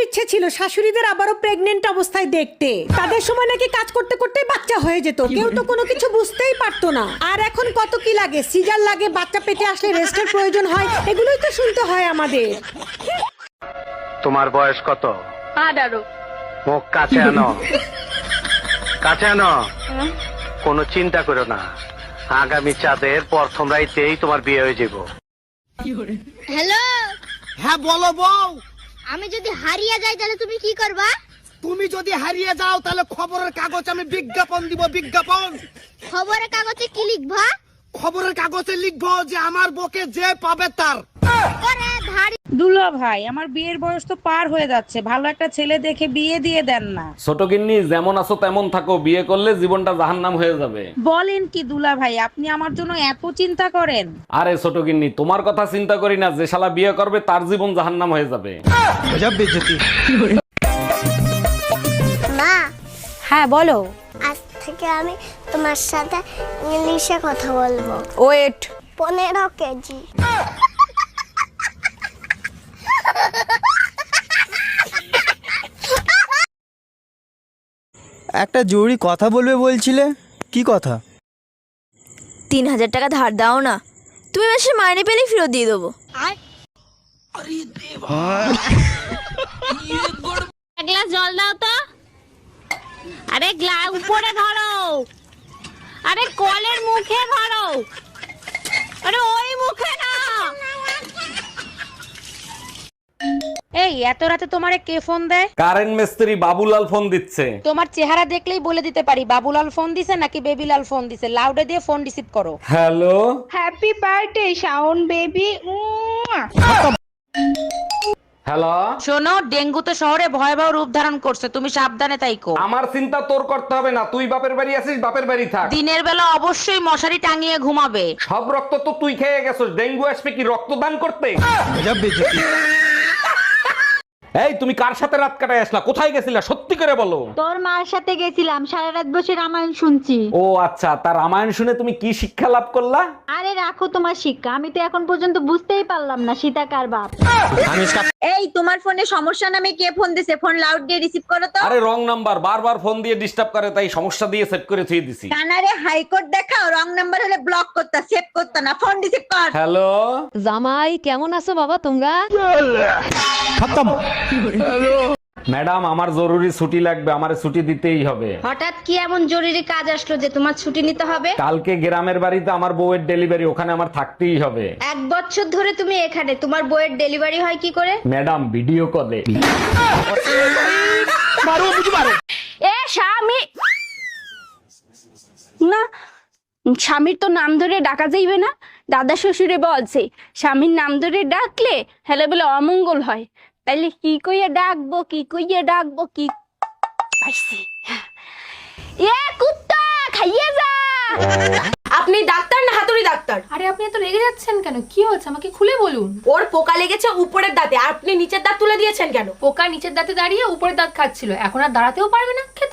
ইচ্ছে ছিল শাশুড়িদের আবারও প্রেগনেন্ট অবস্থায় দেখতে। তাদের সময় নাকি কাজ করতে করতে বাচ্চা হয়ে যেত, কেউ তো কোনো কিছু বুঝতেই পারতো না। আর এখন কত কি লাগে, সিজার লাগে, বাচ্চা পেটে আসলে রেস্টের প্রয়োজন হয়, এগুলোই তো শুনতে হয় আমাদের। তোমার বয়স কত? 18। মুখ কাছে আনো, কাছে আনো। কোনো চিন্তা করো না, আগামী চাঁদের প্রথম রাইতেই তোমার বিয়ে হয়ে যাব। হ্যালো, হ্যাঁ বলো বউ। আমি যদি হারিয়ে যাই তাহলে তুমি কি করবা? তুমি যদি হারিয়ে যাও তাহলে খবরের কাগজ আমি বিজ্ঞাপন দিব, বিজ্ঞাপন। খবরের কাগজে কি লিখবা? খবরের কাগজে লিখবো যে আমার বকে যে পাবে তার। ওরে ধাড়ি। দুলা ভাই, আমার বিয়ের বয়স তো পার হয়ে যাচ্ছে, ভালো একটা ছেলে দেখে বিয়ে দিয়ে দেন না। ছোট গিন্নি, যেমন আছো তেমন থাকো, বিয়ে করলে জীবনটা জাহান্নাম হয়ে যাবে। বলেন কি দুলা ভাই, আপনি আমার জন্য এত চিন্তা করেন? আরে ছোট গিন্নি, তোমার কথা চিন্তা করি না, যে শালা বিয়ে করবে তার জীবন জাহান্নাম হয়ে যাবে। মা, হ্যাঁ বলো। আজ থেকে আমি তোমার সাথে ইংলিশে কথা বলবো। ওয়েট। 15 কেজি। একটা জরুরি কথা বলবে বলছিলে, কি কথা? 3000 টাকা ধার দাও না, তুমি মাসে মাইনে পেলেই ফেরত দিয়ে দেবো। এক গ্লাস জল দাও তো। আরে গ্লাস উপরে ধরো, আরে কলের মুখে ধরো, আরে ওই মুখে না। এই এত রাতে তোমারে কে ফোন দেয়? কারেন্ট মিস্ত্রি বাবুলাল ফোন দিচ্ছে। তোমার চেহারা দেখলেই বলে দিতে পারি বাবুলাল ফোন দিছে নাকি বেবিলাল ফোন দিছে। লাউডে দিয়ে ফোন রিসিভ করো। Hello, happy birthday Shaon baby. Hello. শোনো, ডেঙ্গু তো শহরে ভয়াবহ রূপ ধারণ করছে, তুমি সাবধানে থাইকো। আমার চিন্তা তোর করতে হবে না, তুই বাপের বাড়ি আছিস, বাপের বাড়ি থাক। দিনের বেলা অবশ্যই মশারি টাঙিয়ে ঘুমাবে। সব রক্ত তো তুই খেয়ে গেছিস, ডেঙ্গু আসবে কি রক্তদান করতে? এই তুমি কার সাথে রাত কাটায় আসলা, কোথায় গেছিলা, সত্যি করে বলো। তোর মার সাথে গেছিলাম, সারা রাত বসে রামায়ণ শুনছি। ও আচ্ছা, তার রামায়ণ শুনে তুমি কি শিক্ষা লাভ করলা? আরে রাখো তোমার শিক্ষা, আমি তো এখন পর্যন্ত বুঝতেই পারলাম না সীতা কার বাপ। এই তোমার ফোনে সমস্যা নামে কে ফোন দিছে? ফোন লাউড দিয়ে রিসিভ করো তো। আরে রং নাম্বার, বারবার ফোন দিয়ে ডিস্টার্ব করে, তাই সমস্যা দিয়ে সেট করে থুই দিছি। কানারে হাইকোর্ট দেখাও, রং নাম্বার হলে ব্লক করতা, সেভ করতা না, ফোন রিসিভ কর। হ্যালো জামাই কেমন আছো বাবা তোমরা? ম্যাডাম, আমার জরুরি ছুটি লাগবে, আমারে ছুটি দিতেই হবে। হঠাৎ কি এমন জরুরি কাজ আসলো যে তোমার ছুটি নিতে হবে? কালকে গ্রামের বাড়িতে আমার বউয়ের ডেলিভারি, ওখানে আমার থাকতেই হবে। 1 বছর ধরে তুমি এখানে, তোমার বইয়ের ডেলিভারি হয় কি করে? ম্যাডাম, ভিডিও কলে। এ স্বামী না, স্বামীর তো নাম ধরে ডাকা যাইবে না। দাদা শ্বশুরে বলছে স্বামীর নাম ধরে ডাকলে হেলে বলে অমঙ্গল হয়। তাইলে কি কইয়া ডাকবো, কি কইয়া ডাকবো, কি পাইছি। এ কুত্তা খাইয়ে যা। আপনি ডাক্তার না হাতুড়ি ডাক্তার? আরে আপনি এত রেগে যাচ্ছেন কেন, কি হয়েছে আমাকে খুলে বলুন। ওর পোকা লেগেছে উপরের দাঁতে, আর আপনি নিচের দাঁত তুলে দিয়েছেন কেন? পোকা নিচের দাঁতে দাঁড়িয়ে উপরের দাঁত খাচ্ছিল, এখন আর দাঁড়াতেও পারবে না, খেতে